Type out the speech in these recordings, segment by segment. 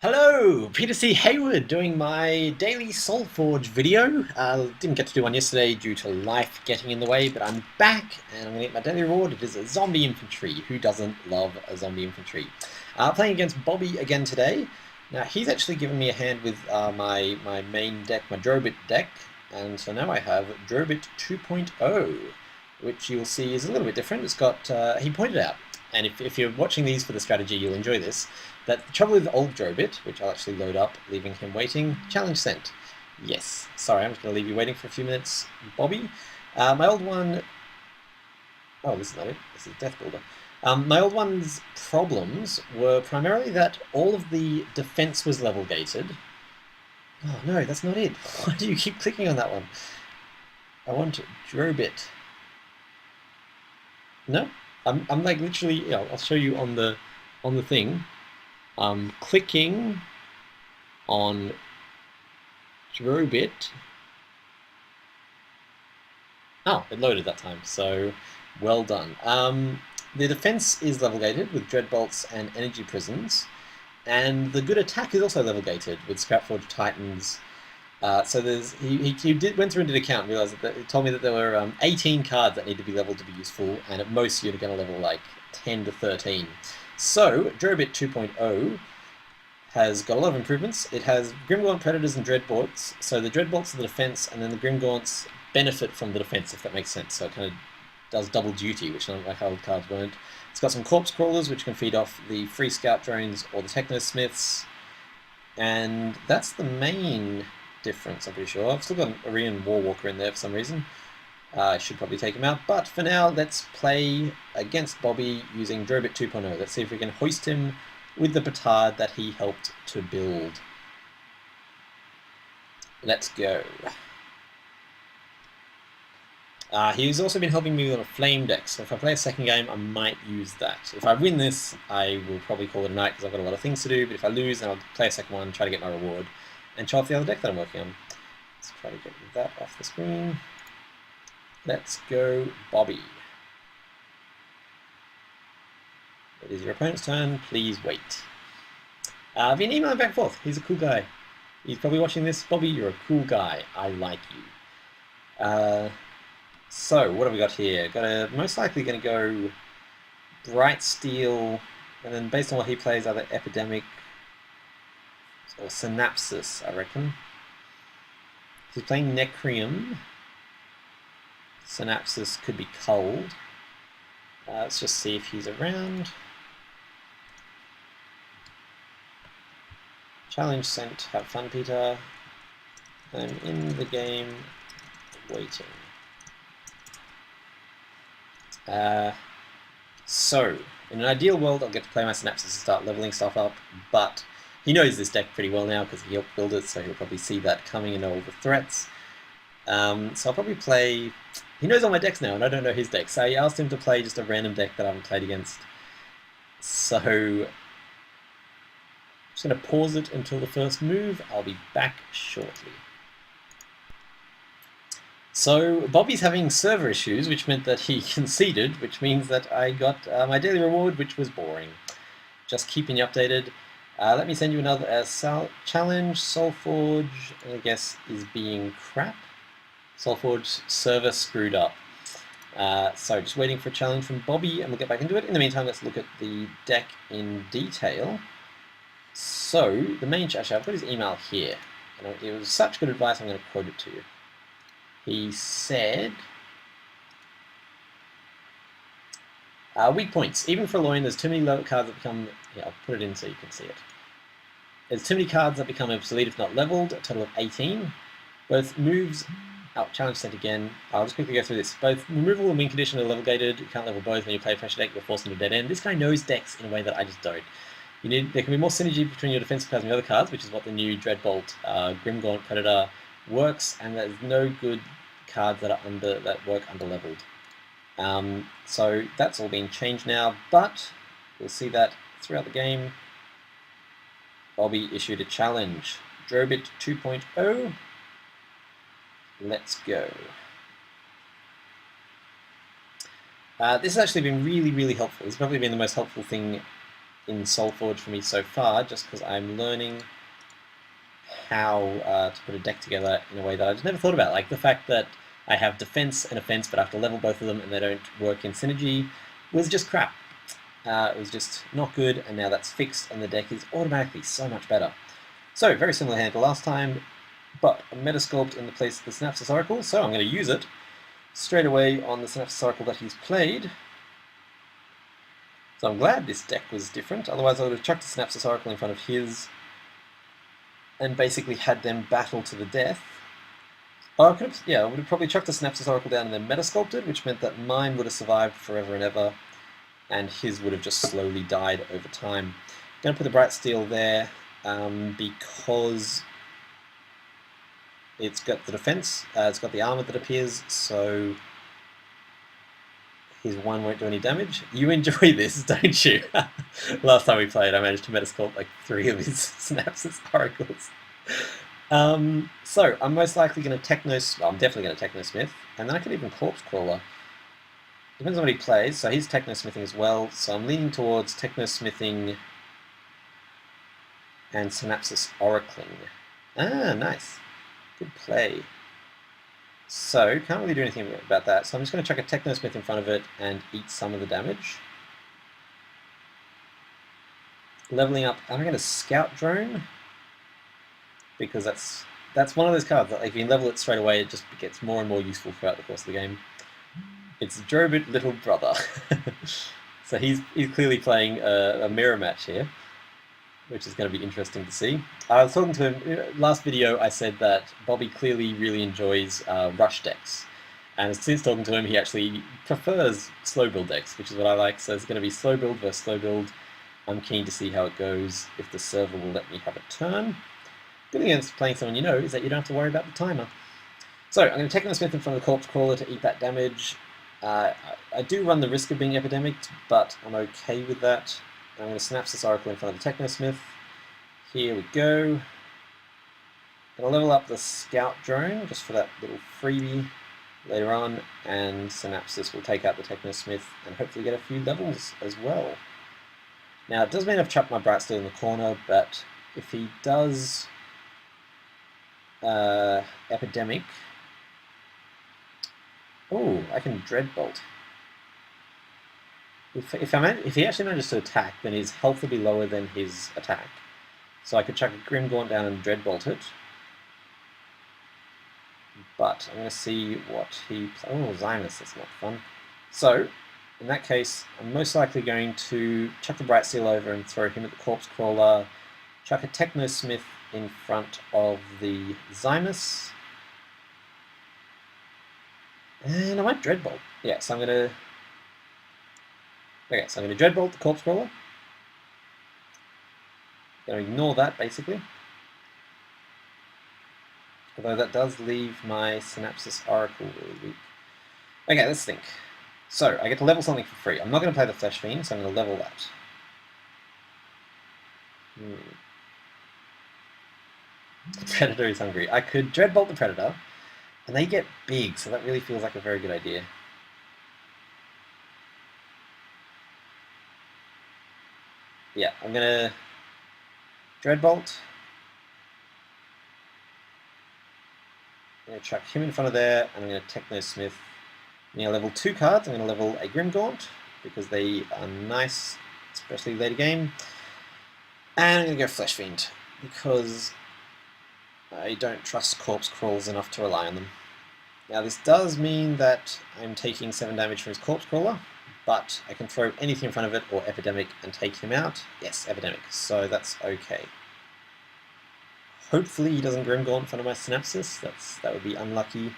Hello, Peter C. Hayward doing my daily Solforge video. Didn't get to do one yesterday due to life getting in the way, but I'm back and I'm going to get my daily reward. It is a zombie infantry. Who doesn't love a zombie infantry? Playing against Bobby again today. Now, he's actually given me a hand with my main deck, my Drobit deck, and so now I have Drobit 2.0, which you'll see is a little bit different. It's got, he pointed out, and if you're watching these for the strategy, you'll enjoy this, that the trouble with old Drobit, which I'll actually load up, leaving him waiting, challenge sent. Yes, sorry, I'm just going to leave you waiting for a few minutes, Bobby. My old one... Oh, this is not it. This is Death Builder. My old one's problems were primarily that all of the defense was level gated. Oh no, that's not it. Why do you keep clicking on that one? I want Drobit. No? I'm like literally, you know, I'll show you on the thing. I'm clicking on Drobit. Oh, it loaded that time, so well done. The defense is level gated with dread bolts and energy prisons, and the good attack is also level gated with Scrapforge Titans. So there's he went through and did a count and realized that it told me that there were 18 cards that need to be leveled to be useful, and at most you're going to level like 10 to 13. So Drobit 2.0 has got a lot of improvements. It has Grimgaunt Predators and Dreadbolts. So the Dreadbolts are the defense, and then the Grimgaunts benefit from the defense, if that makes sense. So it kind of does double duty, which none of my old cards weren't. It's got some Corpse Crawlers, which can feed off the free Scout Drones or the Technosmiths. And that's the main difference, I'm pretty sure. I've still got an Aryan Warwalker in there for some reason. I should probably take him out, but for now, let's play against Bobby using Drobit 2.0. Let's see if we can hoist him with the petard that he helped to build. Let's go. He's also been helping me with a flame deck, so if I play a second game, I might use that. If I win this, I will probably call it a night because I've got a lot of things to do, but if I lose, then I'll play a second one, try to get my reward, and show off the other deck that I'm working on. Let's try to get that off the screen. Let's go, Bobby. It is your opponent's turn. Please wait. I've been emailing back and forth. He's a cool guy. He's probably watching this. Bobby, you're a cool guy. I like you. So, what have we got here? Most likely going to go Bright Steel, and then based on what he plays, either Epidemic or Synapsis, I reckon. He's playing Necrium. Synapsis could be cold. Let's just see if he's around. Challenge sent. Have fun, Peter. I'm in the game, waiting. So, in an ideal world, I'll get to play my Synapsis and start leveling stuff up, but he knows this deck pretty well now because he helped build it, so he'll probably see that coming and know all the threats. So I'll probably play... He knows all my decks now, and I don't know his deck, so I asked him to play just a random deck that I haven't played against. So, I'm just going to pause it until the first move. I'll be back shortly. So, Bobby's having server issues, which meant that he conceded, which means that I got my daily reward, which was boring. Just keeping you updated. Let me send you another challenge. Solforge, I guess, is being crap. Solforge server screwed up. So just waiting for a challenge from Bobby and we'll get back into it. In the meantime, let's look at the deck in detail. So, the main chat, I've got his email here. And it was such good advice, I'm going to quote it to you. He said, weak points. Even for Loin, there's too many low cards that become... Yeah, I'll put it in so you can see it. There's too many cards that become obsolete if not leveled, a total of 18. Both moves... Oh, challenge sent again. I'll just quickly go through this. Both removal and win condition are level gated. You can't level both when you play a pressure deck, you're forced into a dead end. This guy knows decks in a way that I just don't. There can be more synergy between your defensive cards and your other cards, which is what the new Dreadbolt Grimgaunt Predator works, and there's no good cards that work under leveled. So that's all being changed now, but we'll see that throughout the game. Bobby issued a challenge. Drobit 2.0. Let's go. This has actually been really, really helpful. It's probably been the most helpful thing in Solforge for me so far, just because I'm learning how to put a deck together in a way that I just never thought about. Like the fact that I have defense and offense, but I have to level both of them and they don't work in synergy was just crap. It was just not good, and now that's fixed, and the deck is automatically so much better. So, very similar hand to last time, but a Metasculpt in the place of the Synapsis Oracle, so I'm going to use it straight away on the Synapsis Oracle that he's played. So I'm glad this deck was different, otherwise I would have chucked the Synapsis Oracle in front of his and basically had them battle to the death. Oh, I would have probably chucked the Synapsis Oracle down and then Metasculpted, which meant that mine would have survived forever and ever, and his would have just slowly died over time. I'm going to put the Bright Steel there because it's got the defense, it's got the armor that appears, so his one won't do any damage. You enjoy this, don't you? Last time we played, I managed to Metasculpt like 3 of his Synapsis Oracles. So I'm most likely going to I'm definitely going to Technosmith, and then I could even Corpse Crawler. Depends on what he plays, so he's Technosmithing as well, so I'm leaning towards Technosmithing and Synapsis Oracling. Ah, nice. Good play. So, can't really do anything about that, so I'm just going to chuck a Technosmith in front of it and eat some of the damage. Leveling up, I'm going to Scout Drone, because that's one of those cards that if you can level it straight away, it just gets more and more useful throughout the course of the game. It's Drobit little brother. So he's clearly playing a mirror match here, which is going to be interesting to see. I was talking to him, last video I said that Bobby clearly really enjoys rush decks. And since talking to him, he actually prefers slow build decks, which is what I like. So it's going to be slow build versus slow build. I'm keen to see how it goes, if the server will let me have a turn. Good thing against playing someone you know is that you don't have to worry about the timer. So I'm going to Technosmith in front of the Corpse Crawler to eat that damage. I do run the risk of being epidemicked, but I'm okay with that. I'm going to Synapsis Oracle in front of the Technosmith. Here we go. I'll level up the Scout Drone just for that little freebie later on, and Synapsis will take out the Technosmith and hopefully get a few levels as well. Now it does mean I've chucked my Bright Steel in the corner, but if he does Epidemic, oh, I can Dreadbolt. If he actually manages to attack, then his health will be lower than his attack. So I could chuck a Grimgaunt down and Dreadbolt it. But I'm going to see what he... Oh, Zymus, that's not fun. So, in that case, I'm most likely going to chuck the Bright Steel over and throw him at the Corpse Crawler, chuck a Technosmith in front of the Zymus, and I might Dreadbolt. Yeah, so I'm going to... Okay, so I'm going to Dreadbolt the Corpse Crawler. Going to ignore that, basically. Although that does leave my Synapsis Oracle really weak. Okay, let's think. So, I get to level something for free. I'm not going to play the Flesh Fiend, so I'm going to level that. The Predator is hungry. I could Dreadbolt the Predator, and they get big, so that really feels like a very good idea. Yeah, I'm going to Dreadbolt. I'm going to chuck him in front of there, and I'm going to Technosmith. I'm going to level 2 cards. I'm going to level a Grimgaunt, because they are nice, especially later game. And I'm going to go Flesh Fiend, because I don't trust Corpse Crawlers enough to rely on them. Now this does mean that I'm taking 7 damage from his Corpse Crawler, but I can throw anything in front of it, or Epidemic, and take him out. Yes, Epidemic, so that's okay. Hopefully he doesn't Grimgaunt in front of my Synapsis, that would be unlucky.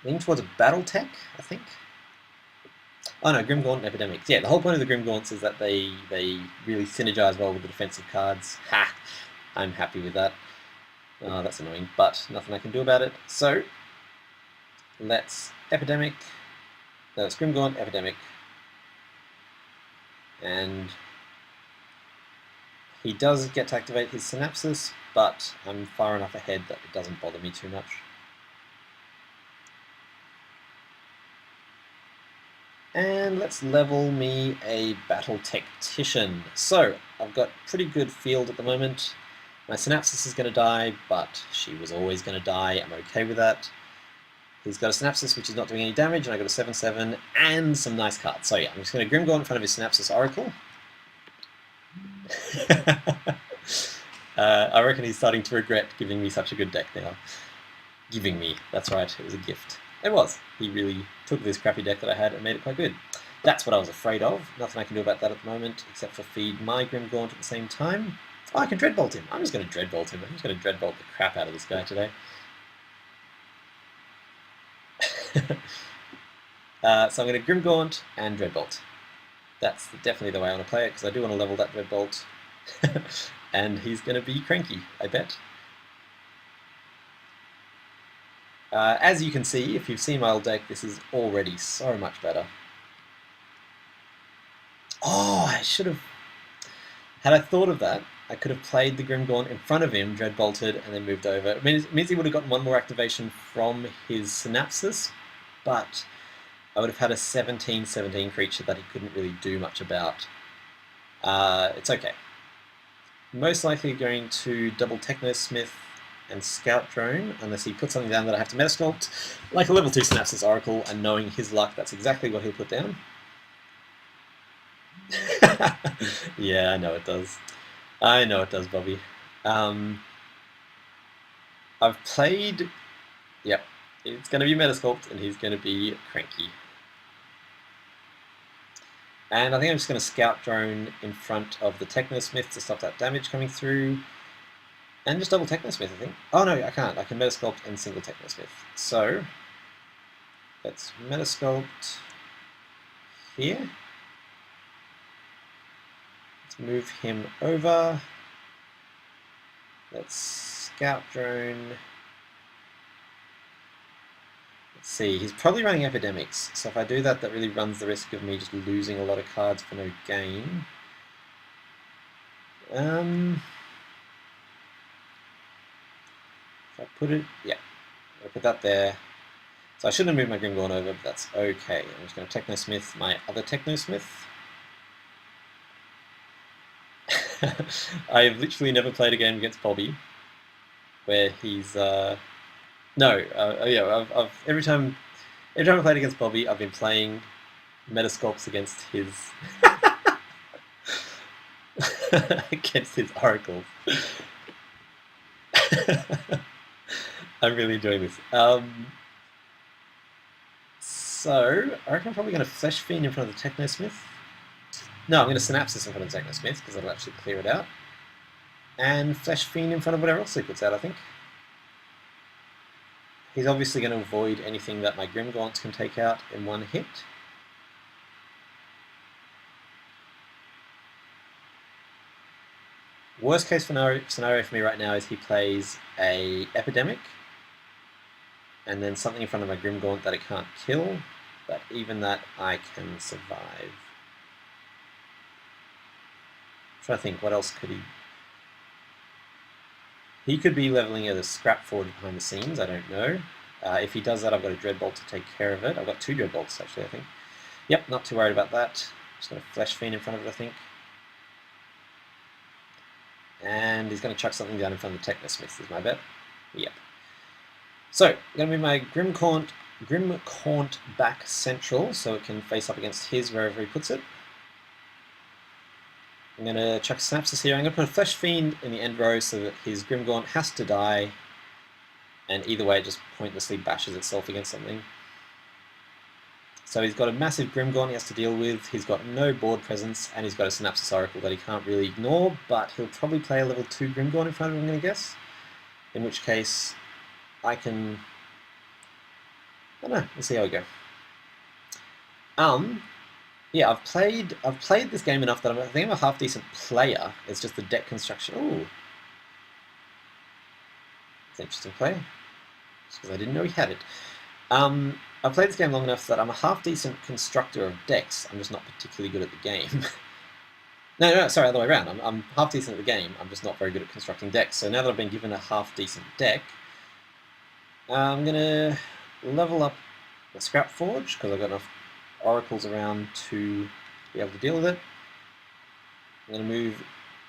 Leaning towards a Battletech, I think. Oh no, Grimgaunt and Epidemics. Yeah, the whole point of the Grimgaunts is that they really synergize well with the defensive cards. Ha! I'm happy with that. That's annoying, but nothing I can do about it. So, let's Epidemic. No, it's Grimgaunt, Epidemic. And he does get to activate his Synapsis, but I'm far enough ahead that it doesn't bother me too much. And let's level me a Battle Tactician. So, I've got pretty good field at the moment. My Synapsis is going to die, but she was always going to die. I'm okay with that. He's got a Synapsis which is not doing any damage, and I got a 7/7 and some nice cards. So yeah, I'm just going to Grimgaunt in front of his Synapsis Oracle. I reckon he's starting to regret giving me such a good deck now. Giving me, that's right, it was a gift. It was. He really took this crappy deck that I had and made it quite good. That's what I was afraid of. Nothing I can do about that at the moment, except for feed my Grimgaunt at the same time. Oh, I can Dreadbolt him. I'm just going to Dreadbolt him. I'm just going to Dreadbolt the crap out of this guy today. So I'm going to Grimgaunt and Dreadbolt. That's definitely the way I want to play it, because I do want to level that Dreadbolt. And he's going to be cranky, I bet. As you can see, if you've seen my old deck, this is already so much better. Oh, I should have... Had I thought of that, I could have played the Grimgaunt in front of him, Dreadbolted, and then moved over. It means he would have gotten one more activation from his Synapsis, but I would have had a 17/17 creature that he couldn't really do much about. It's okay. Most likely going to double Technosmith and Scout Drone, unless he puts something down that I have to Metasculpt, like a level 2 Synapsis Oracle, and knowing his luck, that's exactly what he'll put down. Yeah, I know it does. I know it does, Bobby. I've played... Yep, it's going to be Metasculpt, and he's going to be cranky. And I think I'm just going to Scout Drone in front of the Technosmith to stop that damage coming through. And just double Technosmith, I think. Oh no, I can't. I can Metasculpt and single Technosmith. So, let's Metasculpt here. Let's move him over. Let's Scout Drone. Let's see, he's probably running Epidemics, so if I do that, that really runs the risk of me just losing a lot of cards for no gain. If I put it, yeah, I'll put that there. So I shouldn't have moved my Grimgaunt over, but that's okay. I'm just going to Technosmith my other Technosmith. I've literally never played a game against Bobby where he's yeah, every time I played against Bobby, I've been playing Metasculpts against his against his oracles. I'm really enjoying this. So I reckon I'm probably going to Flesh Fiend in front of the Technosmith. No, I'm going to Synapsis in front of the Technosmith because that'll actually clear it out. And Flesh Fiend in front of whatever else he puts out, I think. He's obviously going to avoid anything that my Grimgaunts can take out in one hit. Worst case scenario for me right now is he plays a Epidemic and then something in front of my Grimgaunt that it can't kill, but even that I can survive. I'm trying to think, what else could he... He could be leveling at a Scrap Forge behind the scenes, I don't know. If he does that, I've got a Dreadbolt to take care of it. I've got 2 Dreadbolts, actually, I think. Yep, not too worried about that. Just going to Flesh Fiend in front of it, I think. And he's going to chuck something down in front of the Technosmith, is my bet. Yep. So, I'm going to move my Grimgaunt back central, so it can face up against his wherever he puts it. I'm going to chuck Synapsis here. I'm going to put a Flesh Fiend in the end row so that his Grimgaunt has to die, and either way it just pointlessly bashes itself against something. So he's got a massive Grimgaunt he has to deal with, he's got no board presence, and he's got a Synapsis Oracle that he can't really ignore, but he'll probably play a level 2 Grimgaunt in front of him, I'm going to guess. In which case, I can... I don't know, let's see how we go. Yeah, I've played this game enough that I think I'm a half decent player. It's just the deck construction. Ooh, it's an interesting play. Just because I didn't know he had it. I've played this game long enough that I'm a half decent constructor of decks. I'm just not particularly good at the game. no, sorry, other way around. I'm half decent at the game. I'm just not very good at constructing decks. So now that I've been given a half decent deck, I'm gonna level up the Scrap Forge because I've got enough. oracles around to be able to deal with it. I'm going to move...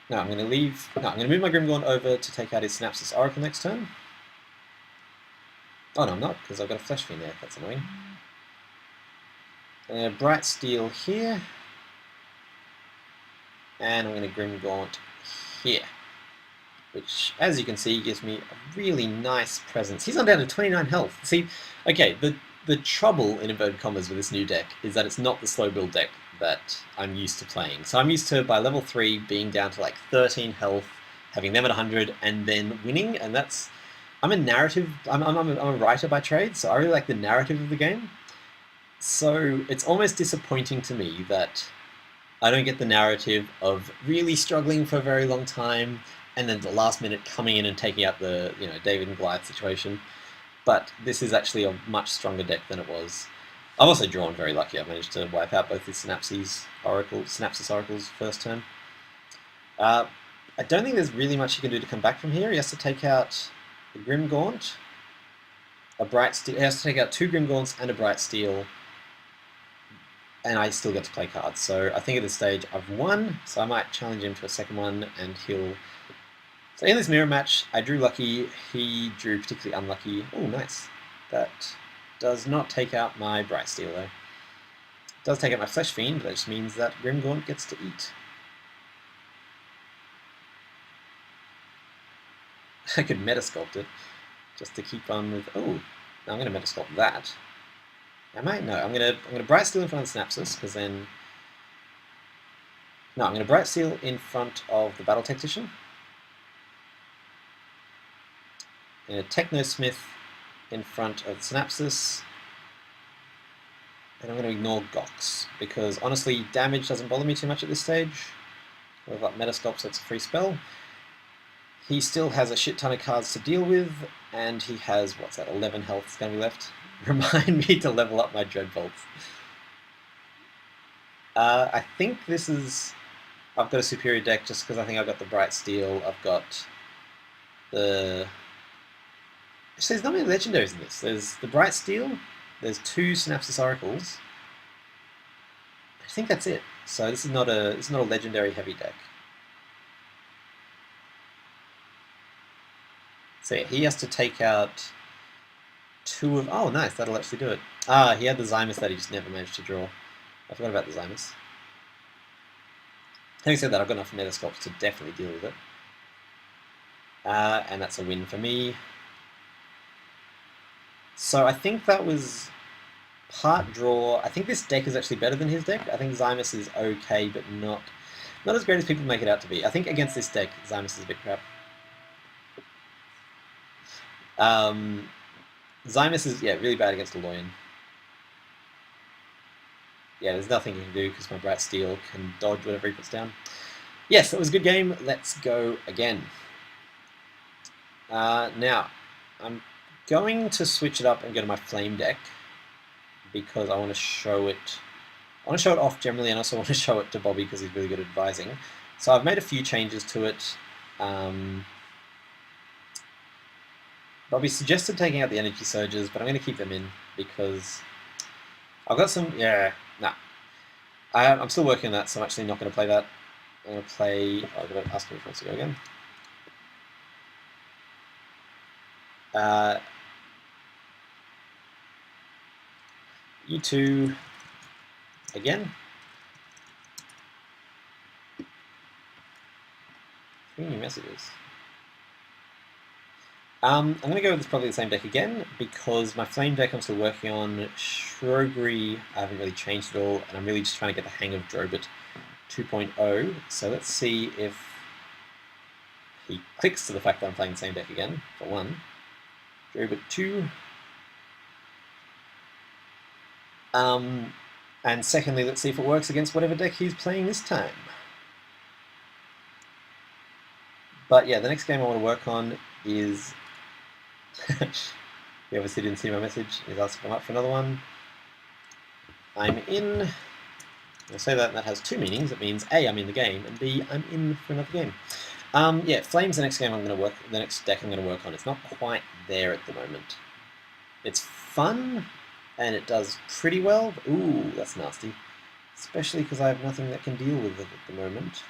No, I'm going to leave... No, I'm going to move my Grimgaunt over to take out his Synapsis Oracle next turn. Oh, no, I'm not, because I've got a Flesh Fiend there. That's annoying. I'm going to Bright Steel here. And I'm going to Grimgaunt here. Which, as you can see, gives me a really nice presence. He's on down to 29 health. See, okay, the trouble, in inverted commas, with this new deck is that it's not the slow build deck that I'm used to playing. So I'm used to, by level 3, being down to like 13 health, having them at 100, and then winning, and that's... I'm a narrative... I'm a writer by trade, so I really like the narrative of the game. So it's almost disappointing to me that I don't get the narrative of really struggling for a very long time, and then the last minute coming in and taking out the, you know, David and Goliath situation. But this is actually a much stronger deck than it was. I've also drawn very lucky. I managed to wipe out both the Synapsis Oracles first turn. I don't think there's really much he can do to come back from here. He has to take out a Grimgaunt, a Bright Steel. He has to take out 2 Grimgaunts and a Bright Steel, and I still get to play cards. So I think at this stage I've won. So I might challenge him to a second one, and he'll... So in this mirror match, I drew lucky, he drew particularly unlucky. Oh, nice. That does not take out my Bright Steel, though. It does take out my Flesh Fiend, but that just means that Grimgaunt gets to eat. I could Metasculpt it, just to keep on with... Oh, no, I'm going to Metasculpt that. Am I? No, I'm going to Bright Steel in front of the Synapsis, because then... No, I'm going to Bright Steel in front of the Battle Tactician. And a Technosmith in front of the Synapsis. And I'm going to ignore Gox, because honestly, damage doesn't bother me too much at this stage. We've got Metasculpt, so it's a free spell. He still has a shit ton of cards to deal with, and he has, what's that, 11 health is going to be left. Remind me to level up my Dreadbolts. I think this is... I've got a superior deck just because I think I've got the Bright Steel, I've got the... Actually, there's not many legendaries in this. There's the Bright Steel, there's 2 Synapsis Oracles. I think that's it. So this is not a legendary heavy deck. So yeah, he has to take out 2 of... Oh, nice, that'll actually do it. Ah, he had the Zymus that he just never managed to draw. I forgot about the Zymus. Having said that, I've got enough Metasculpts to definitely deal with it. And that's a win for me. So I think that was part draw. I think this deck is actually better than his deck. I think Zymus is okay, but not as great as people make it out to be. I think against this deck, Zymus is a bit crap. Zymus is, yeah, really bad against Aloyan. Yeah, there's nothing you can do because my Bright Steel can dodge whatever he puts down. Yes, that was a good game. Let's go again. Now, I'm going to switch it up and go to my Flame deck because I want to show it. I want to show it off generally, and also want to show it to Bobby because he's really good at advising. So I've made a few changes to it. Bobby suggested taking out the Energy Surges, but I'm going to keep them in because I've got some... Yeah, nah. I'm still working on that, so I'm actually not going to play that. I'm going to play... Oh, I'm going to ask him if he wants to go again. You two again. Three new messages. I'm going to go with this, probably the same deck again, because my Flame deck I'm still working on. Shrewsbury I haven't really changed at all, and I'm really just trying to get the hang of Drobit 2.0. So let's see if he clicks to the fact that I'm playing the same deck again, for one. Drobit 2. And secondly, let's see if it works against whatever deck he's playing this time. But yeah, the next game I want to work on is... You obviously didn't see my message. He's asked to come up for another one. I'm in. I'll say that, and that has 2 meanings. It means A, I'm in the game, and B, I'm in for another game. Yeah, Flame's the next game I'm going to work. The next deck I'm going to work on. It's not quite there at the moment. It's fun. and it does pretty well. Ooh, that's nasty. Especially because I have nothing that can deal with it at the moment. So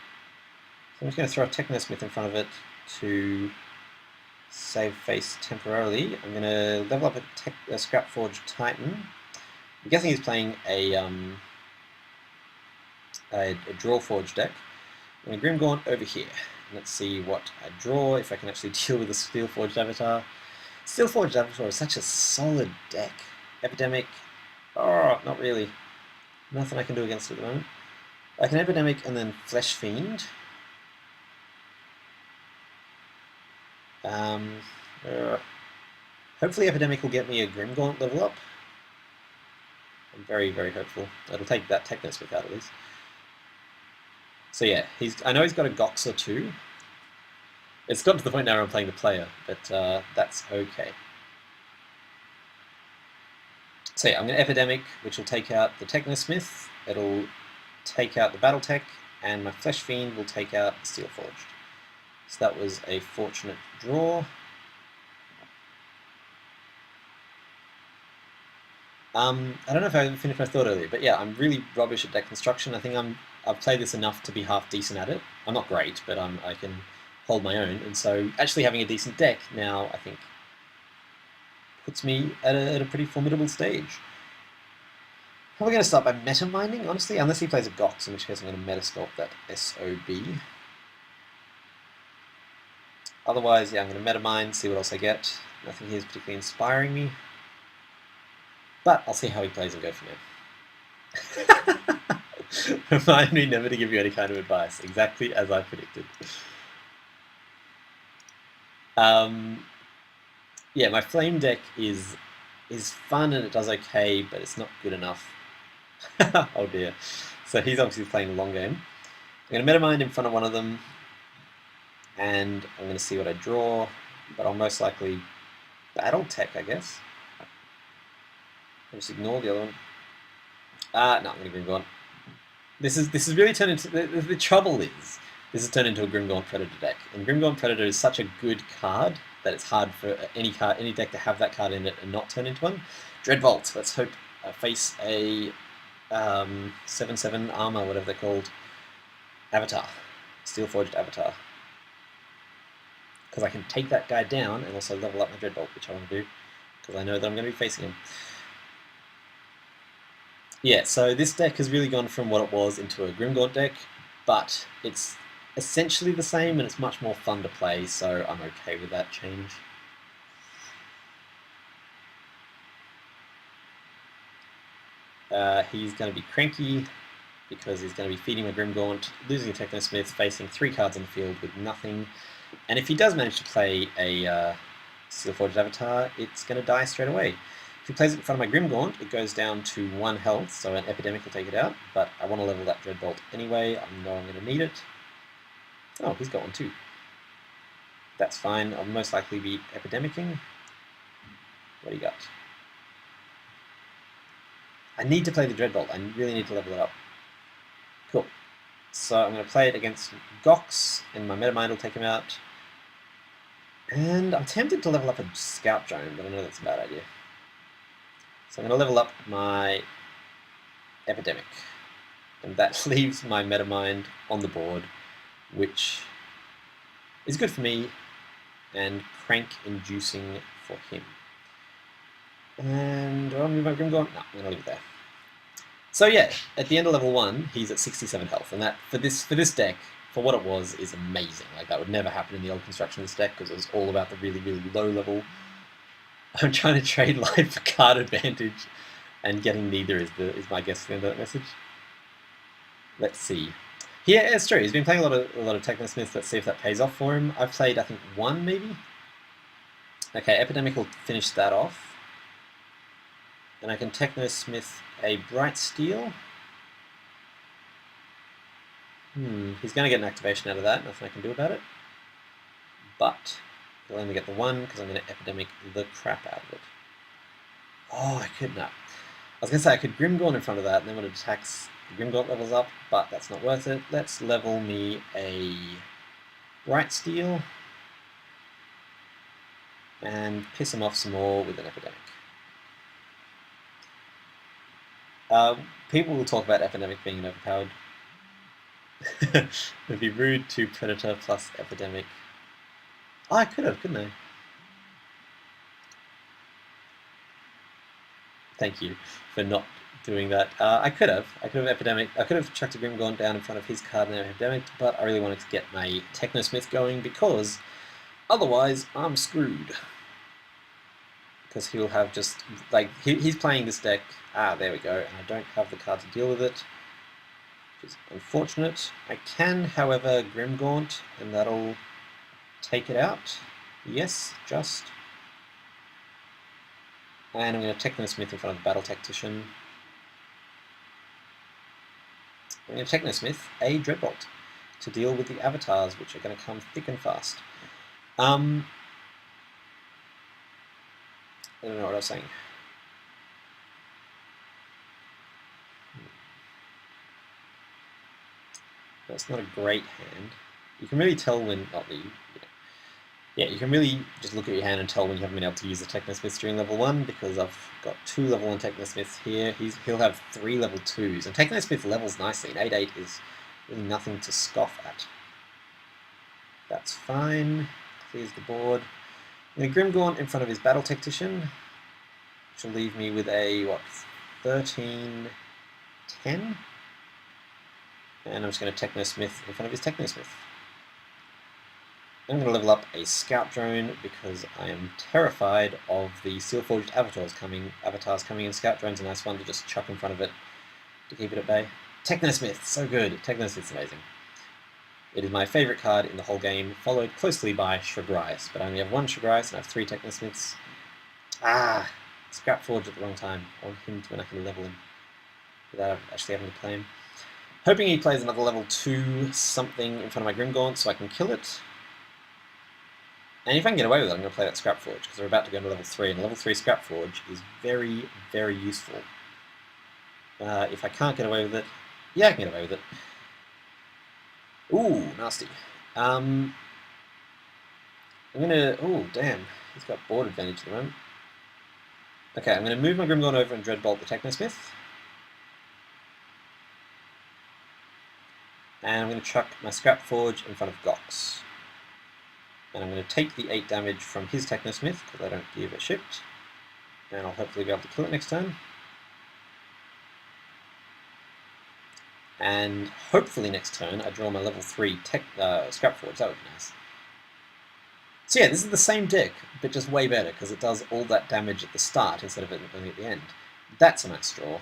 I'm just going to throw a Technosmith in front of it to save face temporarily. I'm going to level up a Scrapforge Titan. I'm guessing he's playing a Drawforge deck. I'm going to Grim Gaunt over here. Let's see what I draw, if I can actually deal with the Steelforged Avatar. Steelforged Avatar is such a solid deck. Epidemic, oh, not really. Nothing I can do against it at the moment. I can Epidemic and then Flesh Fiend. Hopefully Epidemic will get me a Grimgaunt level up. I'm very, very hopeful. It'll take that Technosmith out at least. So yeah, I know he's got a Gox or two. It's got to the point now where I'm playing the player, but that's okay. So yeah, I'm going to Epidemic, which will take out the Technosmith. It'll take out the Battletech, and my Flesh Fiend will take out the Steelforged. So that was a fortunate draw. I don't know if I finished my thought earlier, but yeah, I'm really rubbish at deck construction. I think I've played this enough to be half decent at it. I'm not great, but I can hold my own, and so actually having a decent deck now, I think, puts me at a pretty formidable stage. Probably going to start by meta mining, honestly, unless he plays a Gox, in which case I'm going to meta sculpt that SOB. Otherwise, yeah, I'm going to meta mine, see what else I get. Nothing here is particularly inspiring me. But I'll see how he plays and go from there. Remind me never to give you any kind of advice, exactly as I predicted. Yeah, my flame deck is fun and it does okay, but it's not good enough. Oh dear. So he's obviously playing a long game. I'm going to Metamind in front of one of them, and I'm going to see what I draw, but I'll most likely Battletech, I guess. I'll just ignore the other one. No, I'm going to Grimgaunt. This is really turned into... The trouble is, this has turned into a Grimgaunt Predator deck, and Grimgaunt Predator is such a good card that it's hard for any deck to have that card in it and not turn into one. Dreadbolt, let's hope I face a 7/7 armor, whatever they're called, Avatar, Steelforged Avatar. Because I can take that guy down and also level up my Dreadbolt, which I want to do, because I know that I'm going to be facing him. Yeah, so this deck has really gone from what it was into a Grimgaunt deck, but it's essentially the same and it's much more fun to play, so I'm okay with that change. He's going to be cranky because he's going to be feeding a Grimgaunt, losing a Technosmith, facing 3 cards on the field with nothing. And if he does manage to play a Steelforged Avatar, it's going to die straight away. If he plays it in front of my Grimgaunt, it goes down to 1 health, so an Epidemic will take it out, but I want to level that Dreadbolt anyway. I know I'm going to need it. Oh, he's got one too. That's fine. I'll most likely be Epidemicing. What do you got? I need to play the Dreadbolt. I really need to level it up. Cool. So I'm going to play it against Gox, and my Metamind will take him out. And I'm tempted to level up a Scout Drone, but I know that's a bad idea. So I'm going to level up my Epidemic, and that leaves my Metamind on the board, which is good for me and crank-inducing for him. And do I want to move my Grimgaunt? No, I'm going to leave it there. So yeah, at the end of level 1, he's at 67 health, and that for this deck, for what it was, is amazing. Like, that would never happen in the old construction of this deck because it was all about the really, really low level. I'm trying to trade life for card advantage, and getting neither is my guess at the end of that message. Let's see. Yeah, it's true. He's been playing a lot of Technosmiths. Let's see if that pays off for him. I've played, I think, 1 maybe. Okay, Epidemic will finish that off, and I can Technosmith a Bright Steel. He's going to get an activation out of that. Nothing I can do about it. But he'll only get the 1 because I'm going to Epidemic the crap out of it. Oh, I could not. I was going to say I could Grimgaunt in front of that, and then when it attacks, the Grimgaunt levels up, but that's not worth it. Let's level me a Bright Steel and piss him off some more with an Epidemic. People will talk about Epidemic being overpowered. It'd be rude to Predator plus Epidemic. Oh, I could have, couldn't I? Thank you for not doing that. I could have. I could have Epidemic. I could have chucked a Grimgaunt down in front of his card and Epidemic, but I really wanted to get my Technosmith going because otherwise I'm screwed. Because he'll have just, like, he's playing this deck. Ah, there we go. And I don't have the card to deal with it, which is unfortunate. I can, however, Grimgaunt, and that'll take it out. Yes, just. And I'm going to Technosmith in front of the Battle Tactician. I'm going to Technosmith a Dreadbolt to deal with the avatars, which are going to come thick and fast. I don't know what I was saying. That's not a great hand. You can really tell when, yeah, you can really just look at your hand and tell when you haven't been able to use the Technosmiths during level 1, because I've got 2 level 1 Technosmiths here. He'll have 3 level 2s, and Technosmith levels nicely. An 8/8 is really nothing to scoff at. That's fine. Clears the board. I'm going to Grimgaunt in front of his Battle Tactician, which will leave me with a, 13-10? And I'm just going to Technosmith in front of his Technosmith. I'm going to level up a Scout Drone because I am terrified of the Solforged avatars coming in. Scout Drone's a nice one to just chuck in front of it to keep it at bay. Technosmith, so good. Technosmith's amazing. It is my favourite card in the whole game, followed closely by Shragrice, but I only have 1 Shragrice and I have 3 Technosmiths. Ah! Scrapforge at the wrong time. I want him when I can level him without actually having to play him. Hoping he plays another level 2 something in front of my Grimgaunt so I can kill it. And if I can get away with it, I'm going to play that Scrapforge, because we're about to go into level 3, and level 3 Scrapforge is very, very useful. If I can't get away with it, yeah, I can get away with it. Ooh, nasty. I'm going to, oh, damn, he's got board advantage at the moment. Okay, I'm going to move my Grimgaunt over and Dreadbolt the Technosmith. And I'm going to chuck my Scrapforge in front of Gox. And I'm going to take the 8 damage from his Technosmith, because I don't give a shit. And I'll hopefully be able to kill it next turn. And hopefully next turn I draw my level 3 Scrapforge, that would be nice. So yeah, this is the same deck, but just way better, because it does all that damage at the start instead of it only at the end. That's a nice draw.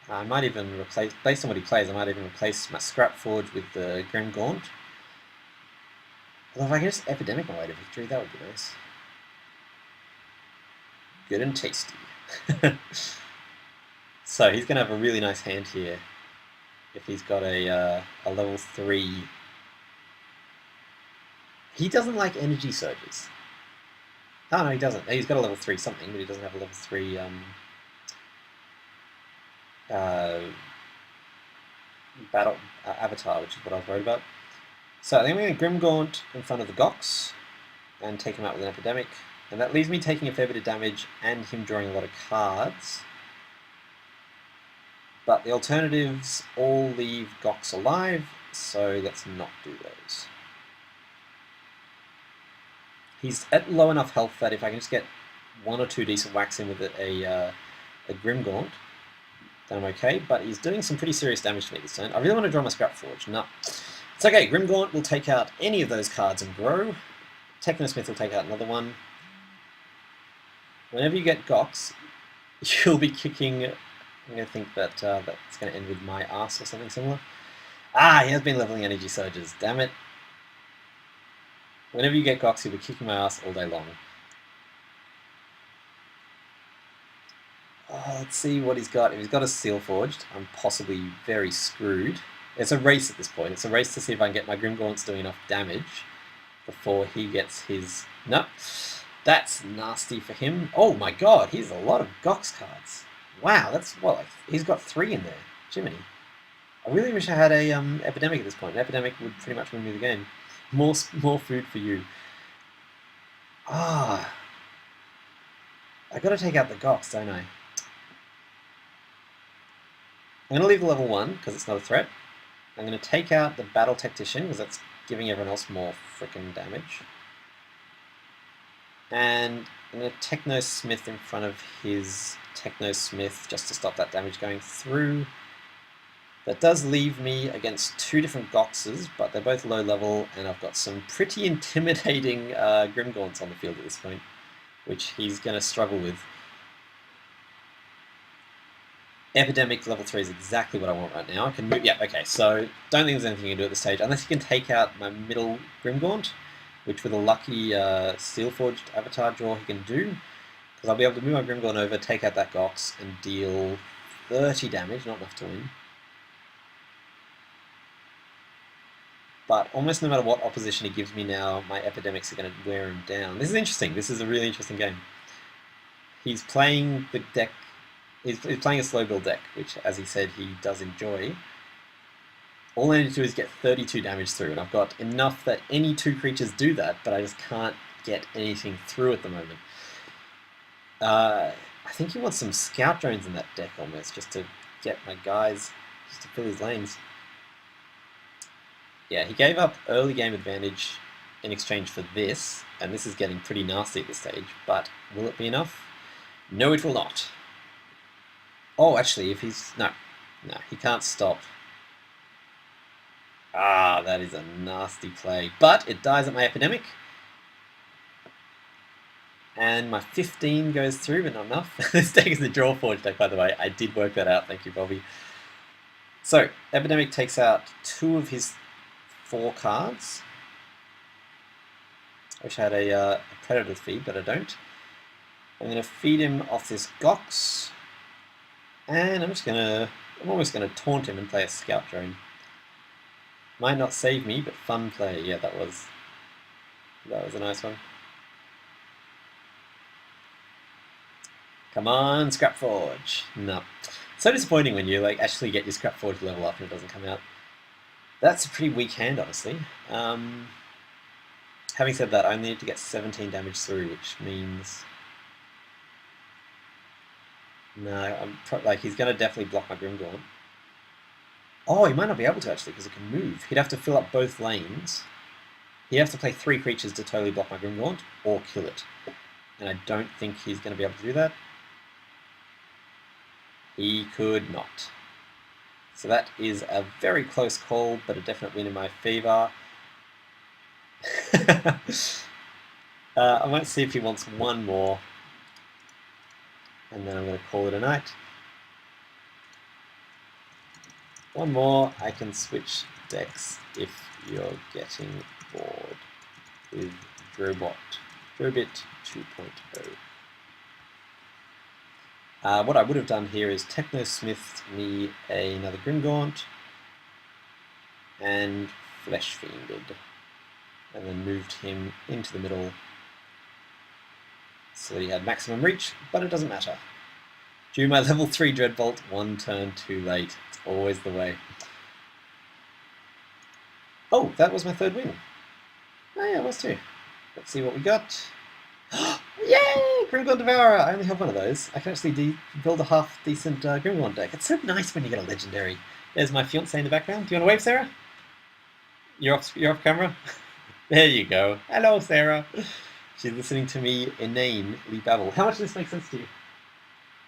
I might even replace, based on what he plays, I might even replace my Scrapforge with the Grimgaunt. Although if I can just Epidemic my way to victory, that would be nice. Good and tasty. So he's going to have a really nice hand here if he's got a level 3. He doesn't like energy surges. Oh no, he doesn't. He's got a level 3 something, but he doesn't have a level 3 battle avatar, which is what I was worried about. So I think we're going to Grimgaunt in front of the Gox and take him out with an Epidemic. And that leaves me taking a fair bit of damage and him drawing a lot of cards. But the alternatives all leave Gox alive, so let's not do those. He's at low enough health that if I can just get 1 or 2 decent whacks in with a Grimgaunt, then I'm okay. But he's doing some pretty serious damage to me this turn. I really want to draw my Scrapforge. No. It's okay, Grimgaunt will take out any of those cards and grow. Technosmith will take out another one. Whenever you get Gox, you'll be kicking... I'm going to think that that's going to end with my ass or something similar. Ah, he has been leveling energy surges, damn it. Whenever you get Gox, you'll be kicking my ass all day long. Let's see what he's got. If he's got a Solforged, I'm possibly very screwed. It's a race at this point. It's a race to see if I can get my Grimgaunts doing enough damage before he gets his... No, that's nasty for him. Oh my god, he's a lot of Gox cards. Wow, that's... Well, he's got 3 in there. Jiminy. I really wish I had a Epidemic at this point. An Epidemic would pretty much win me the game. More food for you. Ah. I gotta take out the Gox, don't I? I'm going to leave the level 1 because it's not a threat. I'm going to take out the Battle Tactician because that's giving everyone else more frickin' damage. And I'm going to Techno Smith in front of his Techno Smith just to stop that damage going through. That does leave me against 2 different Goxes, but they're both low level, and I've got some pretty intimidating Grimgaunts on the field at this point, which he's going to struggle with. Epidemic level 3 is exactly what I want right now. I can move, yeah, okay, so don't think there's anything you can do at this stage, unless you can take out my middle Grimgaunt, which with a lucky Steelforged avatar draw he can do, because I'll be able to move my Grimgaunt over, take out that Gox, and deal 30 damage, not enough to win. But almost no matter what opposition he gives me now, my Epidemics are going to wear him down. This is interesting. This is a really interesting game. He's playing the deck. He's playing a slow build deck, which, as he said, he does enjoy. All I need to do is get 32 damage through, and I've got enough that any 2 creatures do that, but I just can't get anything through at the moment. I think he wants some Scout Drones in that deck almost, just to get my guys, just to fill his lanes. Yeah, he gave up early game advantage in exchange for this, and this is getting pretty nasty at this stage, but will it be enough? No, it will not. Oh, actually, if he's... No, he can't stop. Ah, that is a nasty play. But it dies at my Epidemic. And my 15 goes through, but not enough. This deck is the Drawforge deck, by the way. I did work that out. Thank you, Bobby. So, Epidemic takes out 2 of his 4 cards. I wish I had a Predator feed, but I don't. I'm going to feed him off this Gox. And I'm almost going to taunt him and play a Scout Drone. Might not save me, but fun play. Yeah, that was a nice one. Come on, Scrapforge. No. So disappointing when you like actually get your Scrapforge level up and it doesn't come out. That's a pretty weak hand, honestly. Having said that, I only need to get 17 damage through, which means... No, he's going to definitely block my Grimgaunt. Oh, he might not be able to, actually, because it can move. He'd have to fill up both lanes. He'd have to play 3 creatures to totally block my Grimgaunt, or kill it. And I don't think he's going to be able to do that. He could not. So that is a very close call, but a definite win in my favour. I might see if he wants one more. And then I'm going to call it a night. One more, I can switch decks if you're getting bored with Drobit 2.0. What I would have done here is Techno-Smithed me another Grimgaunt and Flesh Fiended, and then moved him into the middle so that he had maximum reach, but it doesn't matter. Drew my level 3 Dreadbolt 1 turn too late. It's always the way. Oh, that was my 3rd win. Oh yeah, it was too. Let's see what we got. Yay! Grimgaunt Devourer! I only have one of those. I can actually build a half-decent Grimgaunt deck. It's so nice when you get a legendary. There's my fiancée in the background. Do you want to wave, Sarah? You're off camera? There you go. Hello, Sarah. She's listening to me inanely babble. How much does this make sense to you?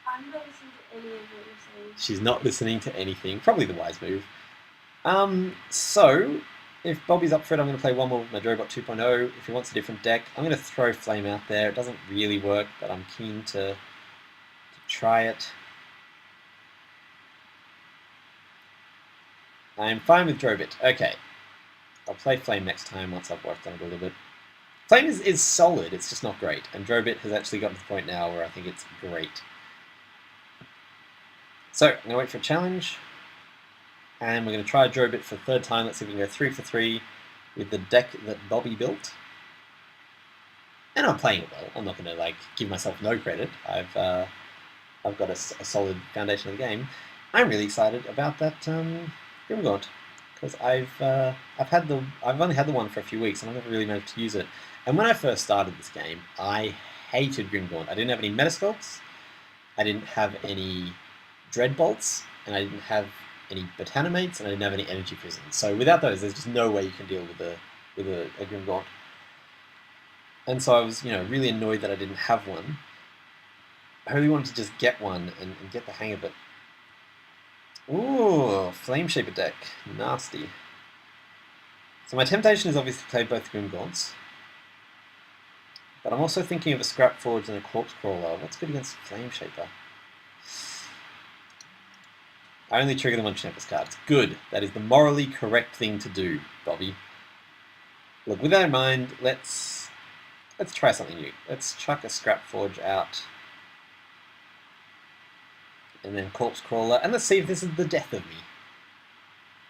I'm not listening to any of what you're saying. She's not listening to anything. Probably the wise move. So, if Bobby's up for it, I'm going to play one more with my Drobit 2.0. If he wants a different deck, I'm going to throw Flame out there. It doesn't really work, but I'm keen to try it. I'm fine with Drobit. Okay. I'll play Flame next time once I've worked on it a little bit. Flame is solid, it's just not great. And Drobit has actually gotten to the point now where I think it's great. So, I'm going to wait for a challenge. And we're going to try Drobit for the 3rd time. Let's see if we can go 3 for 3 with the deck that Bobby built. And I'm playing it well. I'm not going to give myself no credit. I've got a solid foundation of the game. I'm really excited about that Grimgaunt because I've only had the one for a few weeks and I've never really managed to use it. And when I first started this game, I hated Grimgaunt. I didn't have any Metasculpts. I didn't have any Dreadbolts, and I didn't have any Botanomates, and I didn't have any Energy Prisons. So without those, there's just no way you can deal with a Grimgaunt. And so I was, really annoyed that I didn't have one. I really wanted to just get one and get the hang of it. Ooh, Flame Shaper deck. Nasty. So my temptation is obviously to play both Grimgaunts. But I'm also thinking of a Scrapforge and a Corpse Crawler. What's good against Flame Shaper? I only trigger them on Champus cards. Good. That is the morally correct thing to do, Bobby. Look, with that in mind, let's try something new. Let's chuck a Scrapforge out. And then Corpse Crawler. And let's see if this is the death of me.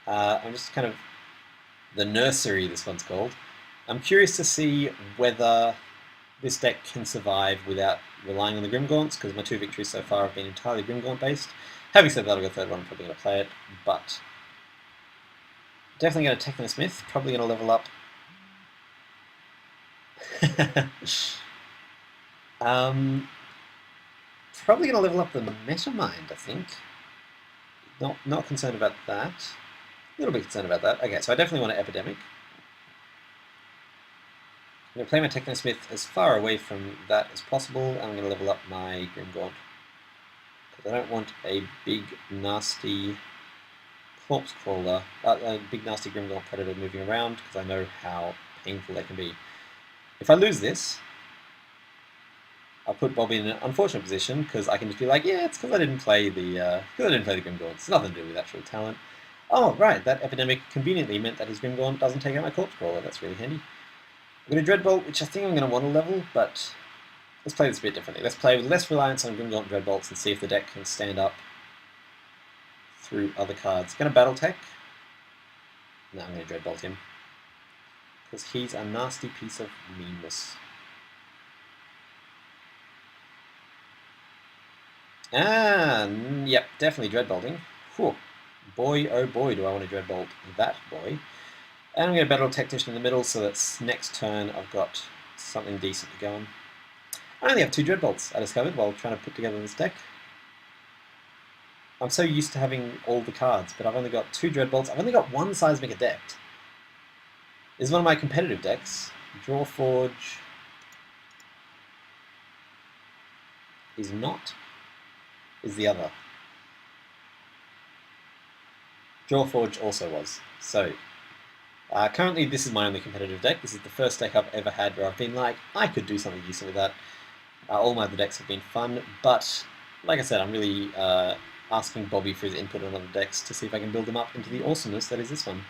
I'm just kind of... the nursery, this one's called. I'm curious to see whether this deck can survive without relying on the Grimgaunts, because my 2 victories so far have been entirely Grimgaunt based. Having said that, I'll go third one, I'm probably going to play it, but definitely going to Technosmith, probably going to level up. Probably going to level up the Metamind, I think. Not concerned about that. A little bit concerned about that. Okay, so I definitely want an Epidemic. I'm going to play my Technosmith as far away from that as possible, and I'm going to level up my Grimgaunt. Because I don't want a big, nasty Corpse Crawler, a big, nasty Grimgaunt Predator moving around, because I know how painful they can be. If I lose this, I'll put Bobby in an unfortunate position, because I can just be like, yeah, it's because I didn't play the Grimgaunt. It's nothing to do with actual talent. Oh, right, that Epidemic conveniently meant that his Grimgaunt doesn't take out my Corpse Crawler. That's really handy. I'm going to Dreadbolt, which I think I'm going to want to level, but let's play this a bit differently. Let's play with less reliance on Grimgaunt Dreadbolts and see if the deck can stand up through other cards. Going to Battletech. No, I'm going to Dreadbolt him, because he's a nasty piece of meanness. Yep, definitely Dreadbolting. Whew. Boy, oh boy, do I want to Dreadbolt that boy. And I'm going to Battle Technician in the middle, so that next turn I've got something decent to go on. I only have 2 Dreadbolts, I discovered, while trying to put together this deck. I'm so used to having all the cards, but I've only got 2 Dreadbolts. I've only got 1 Seismic Adept. This is one of my competitive decks. Drawforge is the other. Drawforge also was. So, currently this is my only competitive deck. This is the first deck I've ever had where I've been like, I could do something useful with that. All my other decks have been fun, but like I said, I'm really asking Bobby for his input on other decks to see if I can build them up into the awesomeness that is this one.